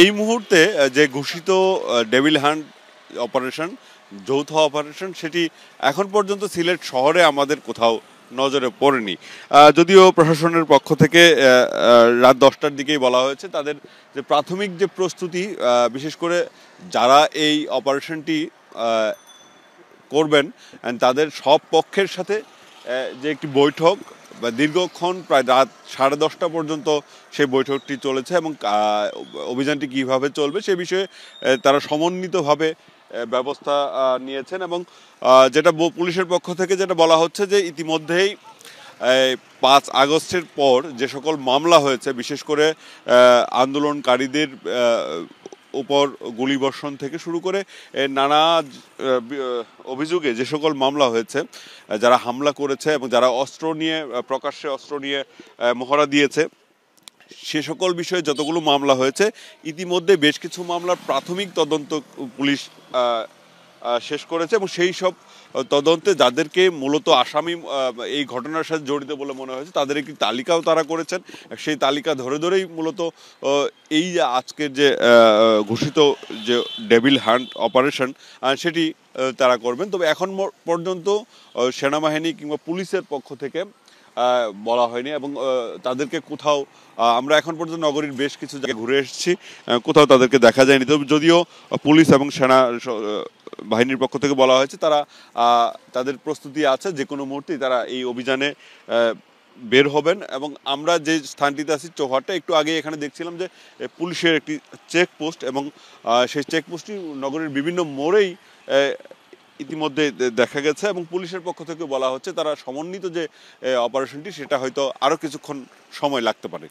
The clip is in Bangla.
এই মুহূর্তে যে ঘোষিত ডেভিল হান্ট অপারেশন, যৌথ অপারেশন, সেটি এখন পর্যন্ত সিলেট শহরে আমাদের কোথাও নজরে পড়েনি। যদিও প্রশাসনের পক্ষ থেকে রাত 10টার দিকেই বলা হয়েছে তাদের যে প্রাথমিক যে প্রস্তুতি, বিশেষ করে যারা এই অপারেশনটি করবেন তাদের সব পক্ষের সাথে যে একটি বৈঠক বা দীর্ঘক্ষণ প্রায় রাত 10:30 পর্যন্ত সেই বৈঠকটি চলেছে এবং অভিযানটি কীভাবে চলবে সে বিষয়ে তারা সমন্বিতভাবে ব্যবস্থা নিয়েছেন। এবং যেটা পুলিশের পক্ষ থেকে যেটা বলা হচ্ছে যে ইতিমধ্যেই 5 আগস্টের পর যে সকল মামলা হয়েছে, বিশেষ করে আন্দোলনকারীদের উপর গুলিবর্ষণ থেকে শুরু করে নানা অভিযোগে যে সকল মামলা হয়েছে, যারা হামলা করেছে এবং যারা অস্ত্র নিয়ে প্রকাশ্যে অস্ত্র নিয়ে মহড়া দিয়েছে, সে সকল বিষয়ে যতগুলো মামলা হয়েছে ইতিমধ্যে বেশ কিছু মামলার প্রাথমিক তদন্ত পুলিশ শেষ করেছে এবং সেই সব তদন্তে যাদেরকে মূলত আসামি এই ঘটনার সাথে জড়িত বলে মনে হয়েছে তাদের একটি তালিকাও তারা করেছেন। সেই তালিকা ধরে ধরেই মূলত এই যে আজকের যে ঘোষিত যে ডেভিল হান্ট অপারেশন সেটি তারা করবেন। তবে এখন পর্যন্ত সেনাবাহিনী কিংবা পুলিশের পক্ষ থেকে বলা হয়নি এবং তাদেরকে কোথাও, আমরা এখন পর্যন্ত নগরীর বেশ কিছু জায়গায় ঘুরে এসেছি, কোথাও তাদেরকে দেখা যায়নি। তবে যদিও পুলিশ এবং সেনা বাহিনীর পক্ষ থেকে বলা হয়েছে তারা তাদের প্রস্তুতি আছে, যে কোনো মুহূর্তেই তারা এই অভিযানে বের হবেন। এবং আমরা যে স্থানটিতে আছি চৌহাট্টা, একটু আগে এখানে দেখছিলাম যে পুলিশের একটি চেকপোস্ট এবং সেই চেকপোস্টটি নগরীর বিভিন্ন মোড়েই ইতিমধ্যে দেখা গেছে এবং পুলিশের পক্ষ থেকে বলা হচ্ছে তারা সমন্বিত যে অপারেশনটি সেটা হয়তো আরও কিছুক্ষণ সময় লাগতে পারে।